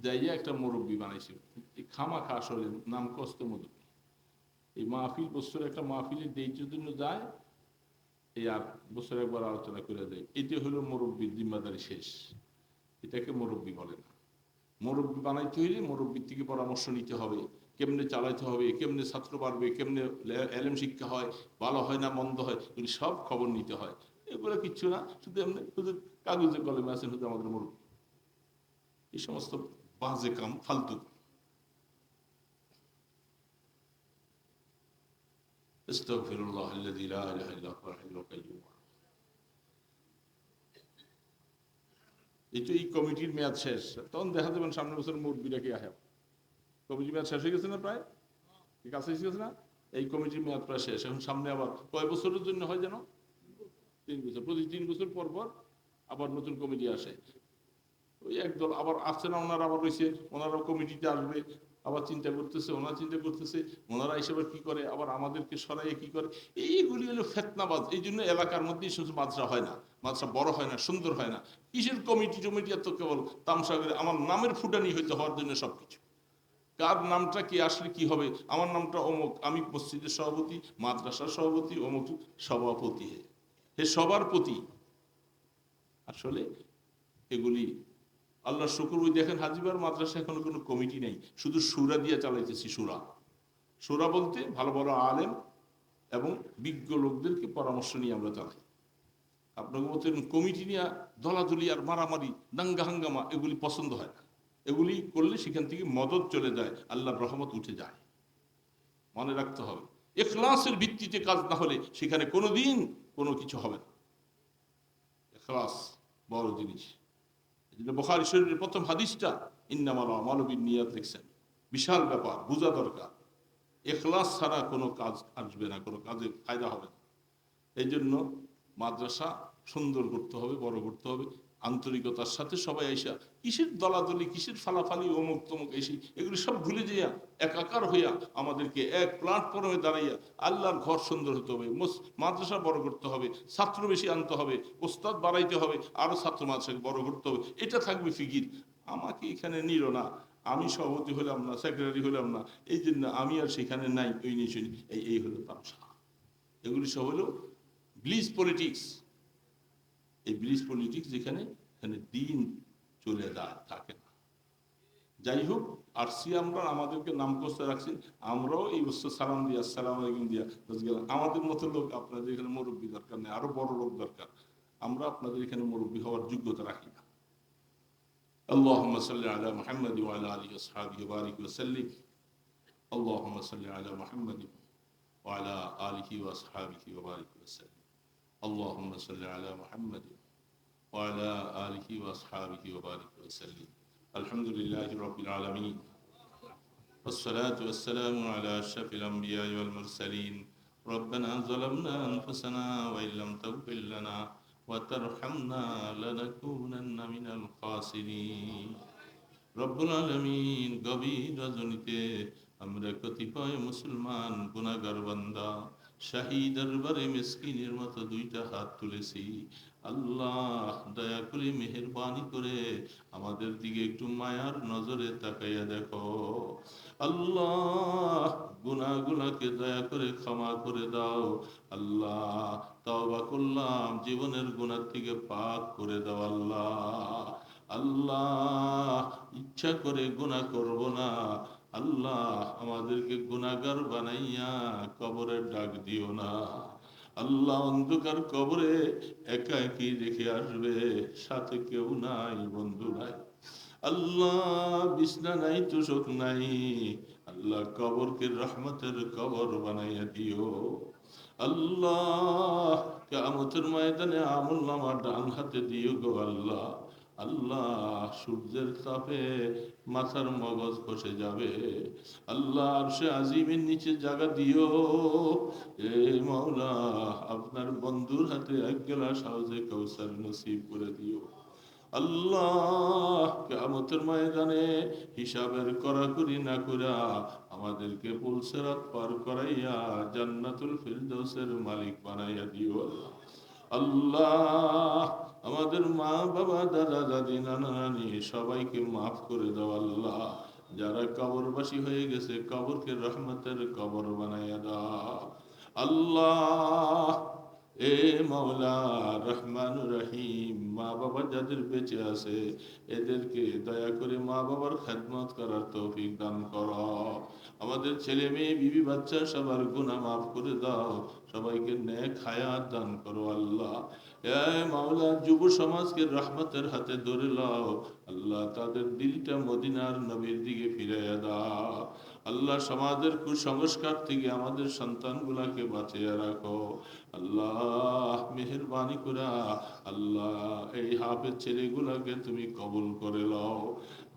যাইয়া একটা মুরব্বী বানাইছে। এই খামাখা আসলে নাম কষ্ট মুরব্বী। এই মাহফিল বছর একটা মাহফিলের দেইটার জন্য যায়, এই আর বছর একবার আলোচনা করে দেয়। এটি হলো মুরব্বীর জিম্মাদারি শেষ। এটাকে মুরব্বী বলে না। মুরব্বী বানাইতে হইলে মুরব্বীর থেকে পরামর্শ নিতে হবে, কেমনে চালাইতে হবে, কেমনে ছাত্র বাড়বে, কেমনে এলেম শিক্ষা হয়, ভালো হয় না মন্দ হয়, এগুলি সব খবর নিতে হয়। এগুলো কিচ্ছু না, শুধু এমনি শুধু কাগজে কলমে আছেন শুধু আমাদের মুরব্বী। এই সমস্ত বাজে কাম, ফালতু। আস্তাগফিরুল্লাহ আল্লাযী লা ইলাহা ইল্লা হুয়াল হাইয়ুল কাইয়্যুম। এই কমিটির মেয়াদ শেষ, তখন দেখা যাবেন সামনের বছর মুরব্বীরা কি আহে। কমিটির মেয়াদ শেষ হয়ে গেছে না, প্রায় কাছে এসে গেছে না। এই কমিটির মেয়াদ প্রায় শেষ। এখন সামনে আবার কয় বছরের জন্য হয় যেন, 3 বছর। প্রতি 3 বছর পর পর আবার নতুন কমিটি আসে। ওই একদল আবার আসছে না, ওনারা আবার রয়েছে, ওনারাও কমিটিতে আসবে, আবার চিন্তা করতেছে, ওনারা চিন্তা করতেছে, ওনারা হিসেবে কি করে, আবার আমাদেরকে সরাইয়ে কি করে। এইগুলি হলো ফেতনাবাজ। এই জন্য এলাকার মধ্যেই শুধু মাদ্রাসা হয় না, মাদ্রাসা বড় হয় না, সুন্দর হয় না। কিসের কমিটি টমিটি, এত কেবল তামসা করে আমার নামের ফুটানি হইতে হওয়ার জন্য সবকিছু। কার নামটা কি আসলে কি হবে, আমার নামটা অমুক, আমি মসজিদের সভাপতি, মাদ্রাসার সভাপতি, অমুক সভাপতি, হে সবার প্রতি। আসলে এগুলি আল্লাহ শুকুর। ওই দেখেন হাজিবার মাদ্রাসা এখনো কোনো কমিটি নেই, শুধু সুরা দিয়ে চালাইতেছি। সুরা সুরা বলতে ভালো ভালো আলেম এবং বিজ্ঞ লোকদেরকে পরামর্শ নিয়ে আমরা চালাই। আপনার মতো কমিটি নিয়ে দলাদলি আর মারামারি, দাঙ্গা হাঙ্গামা, এগুলি পছন্দ হয় না। এগুলি করলে সেখান থেকে মদত চলে যায়, আল্লাহর রহমত উঠে যায়। মনে রাখতে হবে, ইখলাসের ভিত্তিতে কাজ না হলে সেখানে কোনোদিন কোনো কিছু হবে না। ইখলাস বড় জিনিস। বুখারী শরীফের প্রথম হাদিসটা ইন্নামাল আমালু বিন্নিয়াত লিখছেন। বিশাল ব্যাপার, বোঝা দরকার। ইখলাস ছাড়া কোনো কাজ আসবে না, কোনো কাজে ফায়দা হবে না। এই জন্য মাদ্রাসা সুন্দর করতে হবে, বড় করতে হবে, আন্তরিকতার সাথে সবাই আইসা, কিসের দলাদলি, কিসের ফালাফালি, অমুক তমুক এসে এগুলি সব ভুলে যাইয়া একাকার হইয়া আমাদেরকে এক প্ল্যাটফর্মে দাঁড়াইয়া আল্লাহর ঘর সুন্দর হতে হবে, মাদ্রাসা বড় করতে হবে, ছাত্র বেশি আনতে হবে, ওস্তাদ বাড়াইতে হবে, আরো ছাত্র মাদ্রাসাকে বড় করতে হবে। এটা থাকবে ফিকির। আমাকে এখানে নিল না, আমি সভাপতি হলাম না, সেক্রেটারি হলাম না, এই জন্য আমি আর সেখানে নাই, ওই নিয়ে এই হলো তামসা। এগুলি সব হলো ব্লিজ পলিটিক্স। এই ব্লিজ পলিটিক্স যেখানে, এখানে দিন চলে থাকে না। যাই হোক, আসছি আমরা, আমাদেরকে নাম করতে রাখছি, আমরাও এই বছর সালাম দিয়া, আসসালামু আলাইকুম দিয়া গেলাম। আমাদের মতো লোক আপনাদের এখানে মুরব্বী দরকার নেই, আরো বড় লোক দরকার। আমরা আপনাদের এখানে মুরব্বী হওয়ার যোগ্যতা রাখি না। আল্লাহুম্মা সাল্লি আলা মুহাম্মাদ ওয়া আলা আলিহি ওয়া আসহাবিহি ওয়া বারিক ওয়া সাল্লিম। আল্লাহুম্মা সাল্লি আলা মুহাম্মাদ ওয়া আলা আলিহি ওয়া আসহাবিহি ওয়া বারিক ওয়া সাল্লিম। আল্লাহুম্মা সাল্লি আলা মুহাম্মাদ وعلى آله وأصحابه وبارك وسلم. الحمد لله رب العالمين، والصلاة والسلام على أشرف الأنبياء والمرسلين. ربنا ظلمنا أنفسنا وإن لم تغفر لنا وترحمنا لنكونن من الخاسرين. রব্বুল আলামিন, গভীর রজনীতে আমরা কতিপয় মুসলমান গুনাহগার বান্দা শাহী দরবারে মিসকিনের মতো দুইটা হাত তুলেছি। আল্লাহ, দয়া করে মেহেরবানি করে আমাদের দিকে একটু মায়ার নজরে তাকাইয়া দেখো। আল্লাহ, গুনাহগুলোকে দয়া করে ক্ষমা করে দাও। আল্লাহ, তওবা করলাম, জীবনের গুনাহ থেকে পাক করে দাও। আল্লাহ, আল্লাহ, ইচ্ছা করে গুনাহ করব না। আল্লাহ, আমাদেরকে গুনাহগার বানাইয়া কবরে ডাক দিও না। আল্লাহ, অন্ধকার কবরে একা একই রেখে আসবে, সাথে কেউ নাই, বন্ধু নাই। আল্লাহ, বিছনা নাই, তোষক নাই। আল্লাহ, কবরকে রহমতের কবর বানাইয়া দিও। আল্লাহ, কিয়ামতের ময়দানে আমলনামা ডান হাতে দিও গো আল্লাহ। আল্লাহ, সূর্যের তাপে মাথার মগজ খসে যাবে। আল্লাহ, আরশে আজিমের নিচে জায়গা দিও। এ মাওলা, আপনার বন্ধুর হাতে এক গ্লাস হাউজে কাউসার নসিব করে দিও। আল্লাহ, কিয়ামতের ময়দানে হিসাবের কড়াকড়ি না কইরা আমাদেরকে পুলসিরাত পার করাইয়া জান্নাতুল ফিরদৌসের মালিক বানাইয়া দিও। আল্লাহ, আমাদের মা বাবা দাদা দাদি নানা নানি সবাইকে মাফ করে দাও আল্লাহ। যারা কবরবাসী হয়ে গেছে কবরকে রহমতের কবর বানাইয়া দাও আল্লাহ। এ মাওলা রহমান রহিম, মা বাবা যাদের বেঁচে আছে এদেরকে দয়া করে মা বাবার খেদমত করার তৌফিক দান করো। আমাদের ছেলে মেয়ে বিবি বাচ্চা সবার গুনাহ মাফ করে দাও, সবাইকে নেক হায়াত দান করো আল্লাহ। এ মাওলা যুব সমাজকে রহমতের হাতে ধরে লাও আল্লাহ, তাদের দিলটা মদিনার নবীর দিকে ফিরাইয়া দাও আল্লাহ। সমাজের কুসংস্কার থেকে আমাদের সন্তানগুলাকে বাঁচিয়ে রাখো আল্লাহ। মেহেরবানি করে আল্লাহ এই হাফেজ ছেলেগুলাকে তুমি কবুল করে লও।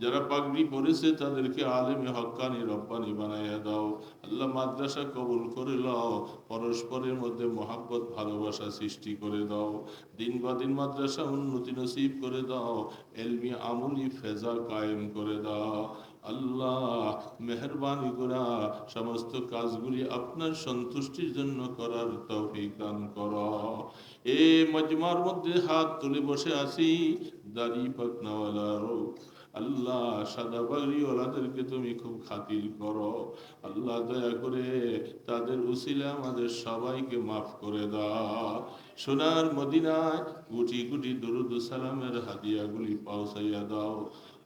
যারা পাগড়ি পড়েছে তাদেরকে আলেমে হক্কানি রব্বানি বানাইয়া দাও আল্লাহ। মাদ্রাসা কবুল করে লও, পরস্পরের মধ্যে মহাব্বত ভালোবাসা সৃষ্টি করে দাও। দিন বা দিন মাদ্রাসা উন্নতি নসিব করে দাও, এলমি আমলি ফেজা কায়েম করে দাও আল্লাহ। মেহরবানি করা সমস্ত কাজগুলি আপনার সন্তুষ্টির জন্য করার তৌফিক দান করো। এ মজমার মধ্যে হাত তুলে বসে আছি দাড়ি পাকনাওয়ালার আল্লাহ, সাদা পাগড়িওয়ালাদেরকে তুমি খুব খাতির করো আল্লাহ। দয়া করে তাদের উসিলে আমাদের সবাইকে মাফ করে দাও। সোনার মদিনায় কোটি কোটি দুরুদ সালামের হাদিয়াগুলি পৌঁছাইয়া দাও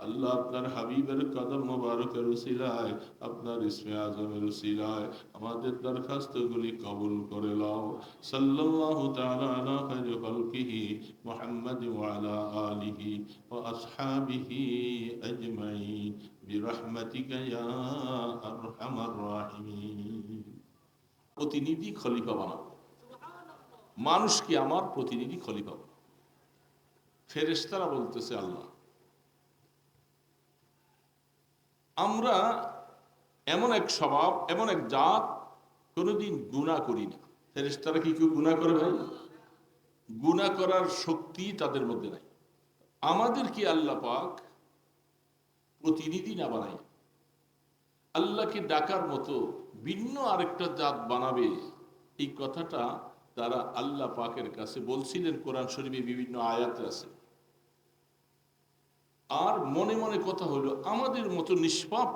আল্লাহ। আপনার হাবিবের কদম মোবারকের উসিলায়, আপনার ইসমে আজমের উসিলায় আমাদের দরখাস্তগুলি কবুল করে লও। সাল্লাল্লাহু তাআলা আলা খায়রি খালকিহি মুহাম্মাদ ওয়া আলা আলিহি ওয়া আসহাবিহি আজমাইন বিরহমাতিকা ইয়া আরহামার রাহিমিন। প্রতিনিধি খলিফা বানাবো, মানুষকে আমার প্রতিনিধি খলিফা বানাবো। ফেরেশতারা বলতেছে আল্লাহ আমরা এমন এক স্বভাব, এমন এক জাত, কোনোদিন গুনাহ করি না। ফেরেশতারা কি কেউ গুনাহ করে ভাই? গুনাহ করার শক্তি তাদের মধ্যে নাই। আমাদের কি আল্লাহ পাক প্রতিনিধি না বানাই আল্লাহকে ডাকার মতো ভিন্ন আরেকটা জাত বানাবে, এই কথাটা তারা আল্লাহ পাকের কাছে বলছিলেন। কোরআন শরীফে বিভিন্ন আয়াতে আছে। আর মনে মনে কথা হলো আমাদের মতো নিষ্পাপ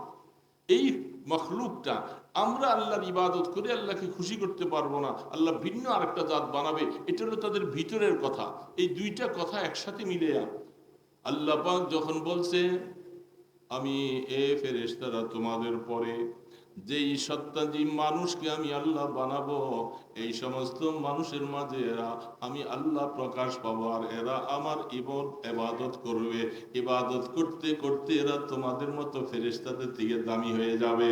এই মখলুকটা আমরা আল্লাহর ইবাদত করে আল্লাহকে খুশি করতে পারবো না, আল্লাহ ভিন্ন আরেকটা জাত বানাবে। এটা হলো তাদের ভিতরের কথা। এই দুইটা কথা একসাথে মিলে আল্লাহ পাক যখন বলছে আমি ফেরেশতারা তোমাদের পরে যেই সত্তা যে মানুষকে আমি আল্লাহ বানাবো, এই সমস্ত মানুষের মাঝে এরা আমি আল্লাহ প্রকাশ পাবো, আর এরা আমার ইবাদত করবে। ইবাদত করতে করতে এরা তোমাদের মতো ফেরেশতাদের থেকে দামি হয়ে যাবে,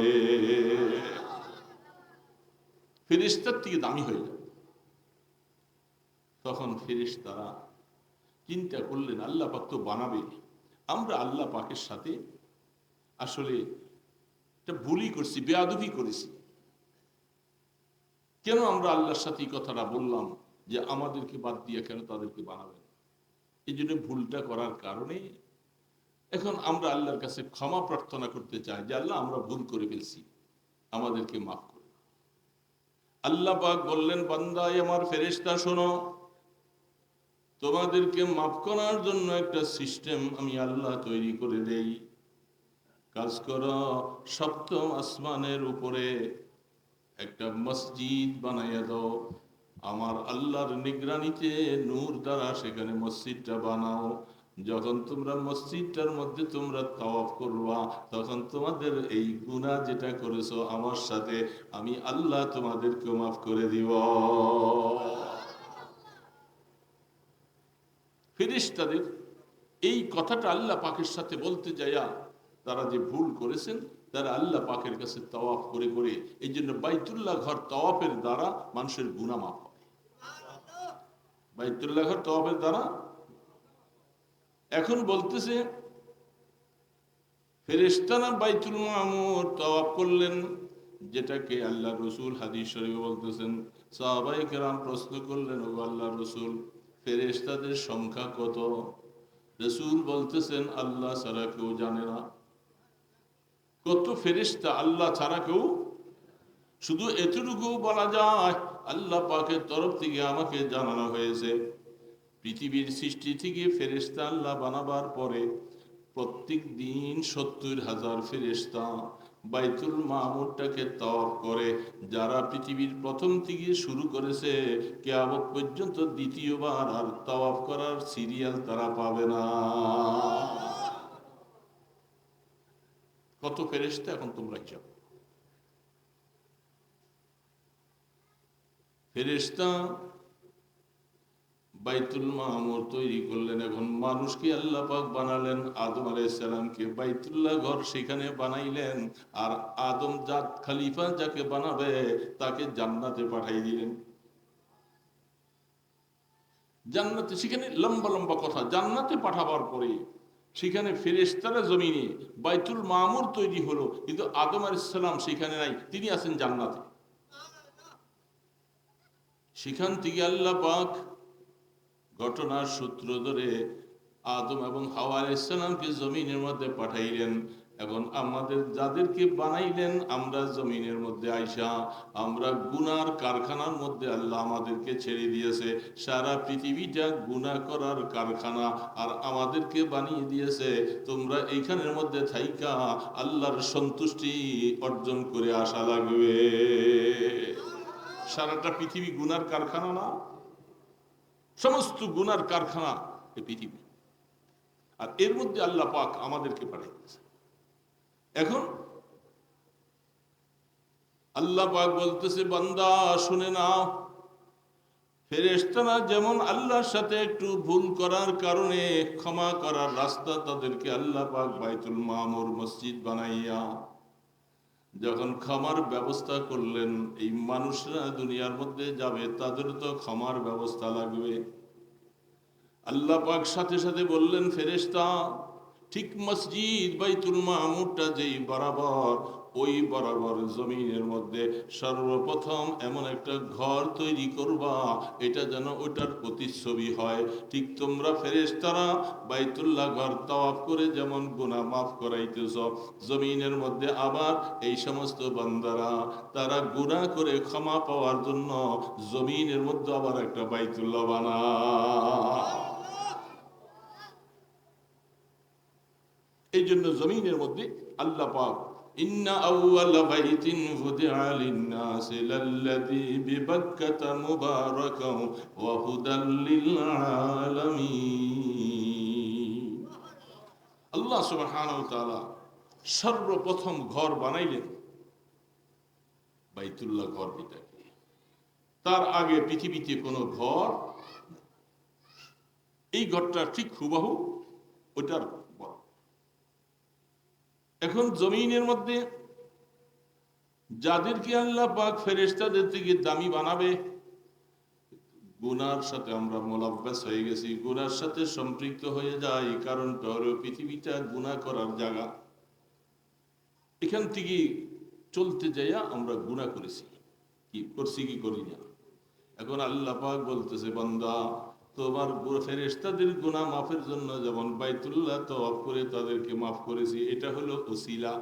ফেরেশতার থেকে দামি হয়ে যাবে। তখন ফেরেশতারা চিন্তা করলেন আল্লাহ পাক তো বানাবে, আমরা আল্লাহ পাকের সাথে আসলে এটা ভুলই করছি, বেয়াদবি করেছি। কেন আমরা আল্লাহর সাথে এই কথাটা বললাম যে আমাদেরকে বাদ দিয়ে কেন তাদেরকে বানাবেন? এই জন্য ভুলটা করার কারণে এখন আমরা আল্লাহর কাছে ক্ষমা প্রার্থনা করতে চাই যে আল্লাহ আমরা ভুল করে ফেলছি, আমাদেরকে মাফ করুন। আল্লাহ পাক বললেন বান্দায় আমার ফেরেশতা শোনো, তোমাদেরকে মাফ করার জন্য একটা সিস্টেম আমি আল্লাহ তৈরি করে দেই। কাজ করো, সপ্তম আসমানের উপরে একটা মসজিদ বানাইয়া দাও, আমার আল্লাহর নিগরানিতে নূর দ্বারা সেখানে মসজিদটা বানাও। যখন তোমরা মসজিদটার মধ্যে তোমরা তাওয়াফ করবা, তখন তোমাদের এই গুনাহ যেটা করেছো আমার সাথে আমি আল্লাহ তোমাদেরকে মাফ করে দিব। ফেরেশতাদের এই কথাটা আল্লাহ পাকের সাথে বলতে যাইয়া তারা যে ভুল করেছেন, তারা আল্লাহ পাকের কাছে তাওয়াফ করে করে, এই জন্য বাইতুল্লাহ ঘর তাওয়াফের দ্বারা মানুষের গুনাহ মাফ হয়। বাইতুল্লাহ ঘর তাওয়াফের দ্বারা এখন বলতেছে ফেরেশতারা বাইতুল মামুর তাওয়াফ করলেন, যেটাকে আল্লাহ রসুল হাদিস শরীফে বলতেছেন। সাহাবায়ে কেরাম প্রশ্ন করলেন ও আল্লাহর রসুল ফেরেশতাদের সংখ্যা কত? রসুল বলতেছেন আল্লাহ ছাড়া কেউ জানে না। কত ফেরেশতা আল্লাহ ছাড়া কেউ, শুধু এতটুকু বলা যায় আল্লাহ পাকের তরফ থেকে আমাকে জানানো হয়েছে পৃথিবীর সৃষ্টি থেকে ফেরেশতা আল্লাহ বানাবার পরে প্রত্যেক দিন ৭০,০০০ ফেরেশতা বাইতুল মামুরটাকে তাওয়াফ করে। যারা পৃথিবীর প্রথম থেকে শুরু করেছে কিয়ামত পর্যন্ত দ্বিতীয়বার আর তাওয়াফ করার সিরিয়াল তারা পাবে না। কত ফেরেশতা এখন তোমরা হিসাব। ফেরেশতা বাইতুল মামুর তৈরি করলেন। এখন মানুষকে আল্লাহ পাক বানালেন, আদম আলাইহিস সালামকে বাইতুল্লাহ ঘর সেখানে বানাইলেন। আর আদম জাত খলিফা যাকে বানাবে তাকে জান্নাতে পাঠাই দিলেন। জান্নাতে, সেখানে লম্বা লম্বা কথা। জান্নাতে পাঠাবার পরে সেখানে ফেরেশতারা জমিনে, বাইতুল মামুর তৈরি হলো, কিন্তু আদম আলাইহিস সালাম সেখানে নাই, তিনি আছেন জান্নাতে। সেখান থেকে আল্লাহ পাক ঘটনার সূত্র ধরে আদম এবং হাওয়া আলাইহিস সালামকে জমিনের মধ্যে পাঠাইলেন। এখন আমাদের যাদেরকে বানাইলেন, আমরা জমিনের মধ্যে আইসা আমরা গুনার কারখানার মধ্যে আল্লাহ আমাদেরকে ছেড়ে দিয়েছে। সারা পৃথিবীটা গুনাহ করার কারখানা, আর আমাদেরকে বানিয়ে দিয়েছে তোমরা এইখানের মধ্যে থাইকা আল্লাহর সন্তুষ্টি অর্জন করে আসা লাগবে। সারাটা পৃথিবী গুনার কারখানা না? সমস্ত গুনার কারখানা এই পৃথিবী, আর এর মধ্যে আল্লাহ পাক আমাদেরকে পাঠিয়েছে। এখন আল্লাহ পাক বলতেছে, বান্দা শুনে নাও, ফেরেশতারা যেমন আল্লাহর সাথে একটু ভুল করার কারণে ক্ষমা করার রাস্তা তাদেরকে আল্লাহ পাক বাইতুল মামুর মসজিদ বানাইয়া যখন ক্ষমার ব্যবস্থা করলেন, এই মানুষরা দুনিয়ার মধ্যে যাবে, তাদের তো ক্ষমার ব্যবস্থা লাগবে। আল্লাহ পাক সাথে সাথে বললেন, ফেরেশতা ঠিক মসজিদ বাইতুল মামুরটা যেই বরাবর, ওই বরাবর জমিনের মধ্যে সর্বপ্রথম এমন একটা ঘর তৈরি করবা, এটা যেন ওটার প্রতিচ্ছবি হয়। ঠিক তোমরা ফেরেশতারা বাইতুল্লাহ ঘর তাওয়াফ করে যেমন গুনাহ মাফ করাইতেছ, জমিনের মধ্যে আবার এই সমস্ত বান্দারা তারা গুনাহ করে ক্ষমা পাওয়ার জন্য জমিনের মধ্যে আবার একটা বাইতুল্লাহ বানা। এই জন্য জমিনের মধ্যে আল্লাহ পাক ইন্না আউওয়ালা বাইতিন ফুদিআ লিন-নাসি লাল্লাযী বিবাক্কাতা মুবারাকান ওয়া হুদাল লিল আলামিন। আল্লাহ সুবহানাহু ওয়া তাআলা সর্বপ্রথম ঘর বানাইলেন বাইতুল্লাহ ঘরটাকে। তার আগে পৃথিবীতে কোনো ঘর, এই ঘরটা ঠিক হুবহু ওটার। এখন জমিনের মধ্যে যাদেরকে আল্লাহ পাক ফেরেশতাদের থেকে দামি বানাবে, গুনার সাথে আমরা মুলাব্বাস হয়ে গেছি, গুনার সাথে সম্পৃক্ত হয়ে যায়। কারণটা হলো পৃথিবীটা গুনাহ করার জায়গা। এখান থেকে চলতে যাইয়া আমরা গুনাহ করেছি, কি করছি কি করি না। এখন আল্লাহ পাক বলতেছে, বান্দা তোমার ফেরেশতাদের গুনাহ মাফের জন্য যেমন বাইতুল্লাহ তাওয়াফ করে তাদেরকে মাফ করেছি, এটা হলো ওসিলা।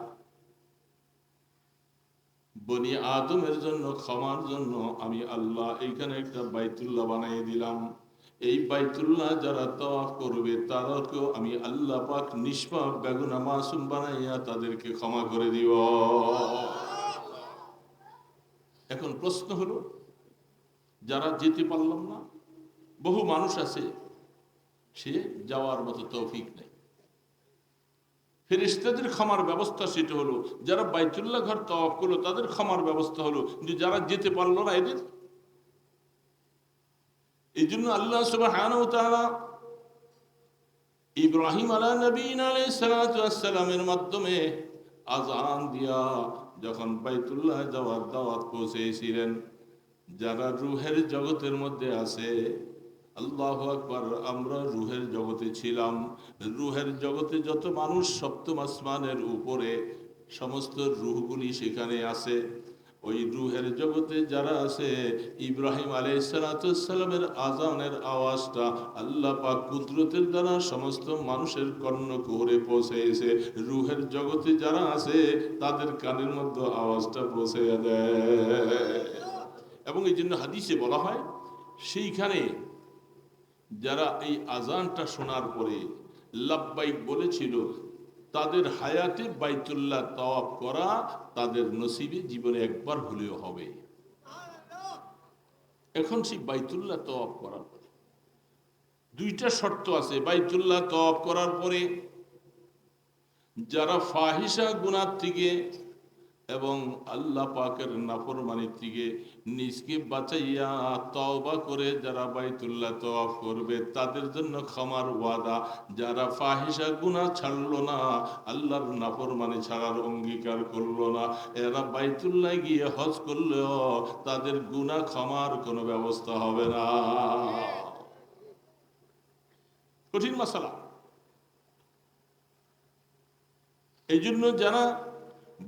বনি আদমের জন্য ক্ষমার জন্য আমি আল্লাহ এইখানে একটা বাইতুল্লাহ বানিয়ে দিলাম। এই বাইতুল্লাহ যারা তাওয়াফ করবে তাদেরকেও আমি আল্লাহ পাক নিষ্পাপ বেগুনাহ মাসুম বানাইয়া তাদেরকে ক্ষমা করে দিব। এখন প্রশ্ন হলো, যারা যেতে পারলাম না, বহু মানুষ আছে সে যাওয়ার মতো তৌফিক নেই। ফেরেশতাদের ক্ষমার ব্যবস্থা সেটা হলো, যারা বাইতুল্লাহ ঘর তাওয়াফ করলো তাদের ক্ষমার ব্যবস্থা হলো, কিন্তু যারা যেতে পারলো না এদের। এই জন্য আল্লাহ সুবহানাহু ওয়া তাআলা ইব্রাহিম আলাইহিস সালামের মাধ্যমে আযান দিয়া যখন বাইতুল্লাহ যাওয়ার দাওয়াত পৌঁছেছিলেন, যারা রূহের জগতের মধ্যে আছে, আল্লাহু আকবার, আমরা রূহের জগতে ছিলাম। রূহের জগতে যত মানুষ সপ্তম আসমানের উপরে, সমস্ত রূহগুলি সেখানে আছে। ওই রূহের জগতে যারা আছে, ইব্রাহিম আলাইহিস সালামের আযানের আওয়াজটা আল্লাহ পাক কুদরতের দ্বারা সমস্ত মানুষের কর্ণকুহরে পৌঁছেছে। রূহের জগতে যারা আছে তাদের কানের মধ্যে আওয়াজটা পৌঁছে দেয়। এবং এই জন্য হাদিসে বলা হয়, সেইখানে যারা এই আজানটা শোনার পরে লাব্বাইক বলেছিল, তাদের হায়াতে বাইতুল্লাহ তাওয়াফ করা তাদের নসিবে জীবনে একবার হলেও হবে। এখন সেই বাইতুল্লাহ তাওয়াফ করার পরে দুইটা শর্ত আছে। বাইতুল্লাহ তাওয়াফ করার পরে যারা ফাহিশা গুনাহ থেকে এবং আল্লাহ পাকের নাফরমানির থেকে নিজকে বাঁচাইয়া তওবা করে যারা বাইতুল্লাহ তাওয়াফ করবে তাদের জন্য ক্ষমার ওয়াদা। যারা ফাহিশা গুনাহ ছাড়লো না, আল্লাহর নাফরমানি ছাড়ার অঙ্গীকার করলো না, এরা বাইতুল্লাহ গিয়ে হজ করলেও তাদের গুনাহ ক্ষমার কোনো ব্যবস্থা হবে না। কঠিন মাসালা। এই জন্য যারা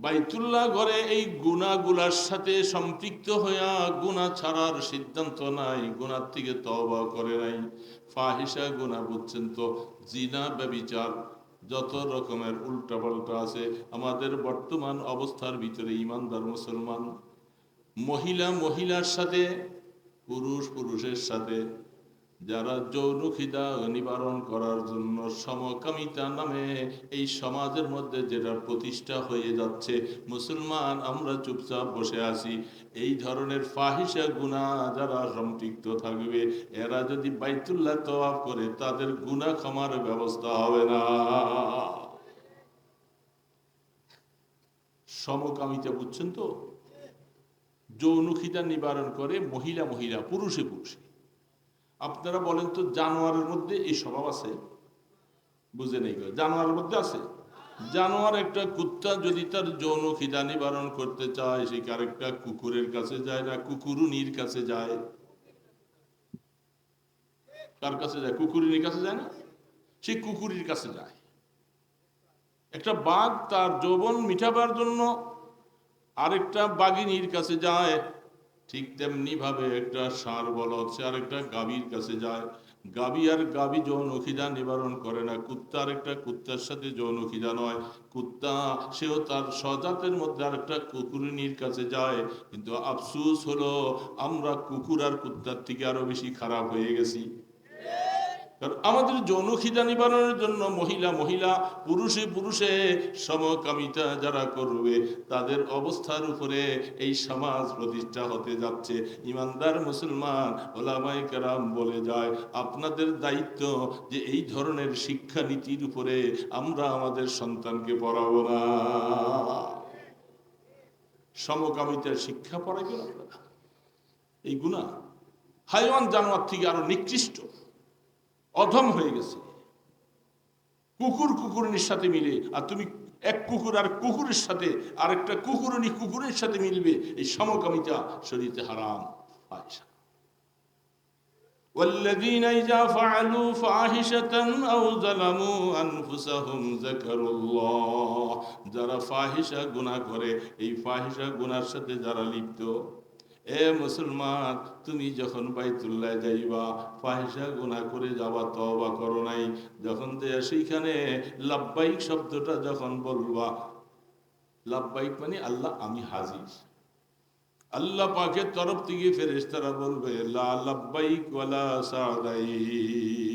বাইতুল্লাহ ঘরে এই গুনাহগুলার সাথে সম্পৃক্ত হইয়া গুনাহ ছাড়ার সিদ্ধান্ত নাই, গুনার থেকে তওবা করে নাই, ফাহিশা গুনাহ বুঝছেন তো, জিনা ব্যভিচার যত রকমের উল্টাপাল্টা আছে আমাদের বর্তমান অবস্থার ভিতরে। ইমানদার মুসলমান মহিলা মহিলার সাথে, পুরুষ পুরুষের সাথে, যারা যৌন খিদা নিবারণ করার জন্য সমকামিতা নামে এই সমাজের মধ্যে যেটা প্রতিষ্ঠা হয়ে যাচ্ছে, মুসলমান আমরা চুপচাপ বসে আছি। এই ধরনের ফাহিশা গুনাহ যারা সম্পৃক্ত থাকবে, এরা যদি বাইতুল্লাহ তাওয়াফ করে তাদের গুনাহ ক্ষমার ব্যবস্থা হবে না। সমকামিতা বুঝছেন তো? যৌন খিদা নিবারণ করে মহিলা মহিলা, পুরুষে পুরুষে। আপনারা বলেন তো, জানোয়ারের মধ্যে এই স্বভাব আছে? বুঝে নেই, জানোয়ারের মধ্যে আছে? জানোয়ার একটা কুত্তা যদি তার যৌন খিদা নিবারণ করতে চায়, সে আরেকটা কুকুরের কাছে যায় না, কুকুরুনির কাছে যায়। কার কাছে যায়? কুকুরুনির কাছে যায় না, সে কুকুরের কাছে যায়। একটা বাঘ তার যৌবন মিটাবার জন্য আরেকটা বাঘিনীর কাছে যায়, ঠিক তেমনি ভাবে একটা ষাঁড় বলদ সে আরেকটা গাভীর কাছে যায়। গাভী আর গাভী যৌন খিদা নিবারণ করে না। কুত্তা আরেকটা কুত্তার সাথে যৌন খিদা নয়, কুত্তা সেও তার স্বজাতের মধ্যে আরেকটা কুকুরিনীর কাছে যায়। কিন্তু আফসোস হলো আমরা কুকুর আর কুত্তার থেকে আরো বেশি খারাপ হয়ে গেছি। কারণ আমাদের যৌন খিদা নিবারণের জন্য মহিলা মহিলা, পুরুষে পুরুষে সমকামিতা যারা করবে, তাদের অবস্থার উপরে এই সমাজ প্রতিষ্ঠা হতে যাচ্ছে। ইমানদার মুসলমান, ওলামায়ে কেরাম বলে যায়, আপনাদের দায়িত্ব যে এই ধরনের শিক্ষানীতির উপরে আমরা আমাদের সন্তানকে পড়াবো না। সমকামিতার শিক্ষা পড়াইবেন আপনারা। এই গুনাহ হাইওয়ান জানোয়ার থেকে আরো নিকৃষ্ট, অধম হয়ে গেছে। কুকুর কুকুরনির সাথে মিলে, আর তুমি এক কুকুর আর কুকুরের সাথে আরেকটা কুকুরনি কুকুরের সাথে মিলবে, এই সমকামিতা শরীয়তে হারাম। والذين إذا فعلوا فاحشة أو ظلموا أنفسهم ذكروا الله। যারা ফাহিশা গুনাহ করে, এই ফাহিশা গুনার সাথে যারা লিপ্ত, এ মুসলমান, তুমি যখন বাইতুল্লাহ যাইবা, ফাহিশা গুনাহ করে যাবা, তওবা করো নাই, যখন সেইখানে লাব্বাইক শব্দটা যখন বলবা, লাব্বাইক মানে আল্লাহ আমি হাজির, আল্লাহ পাকের তরফ থেকে ফেরেশতারা বলবে লা লাব্বাইক ওয়ালা সাদাইক।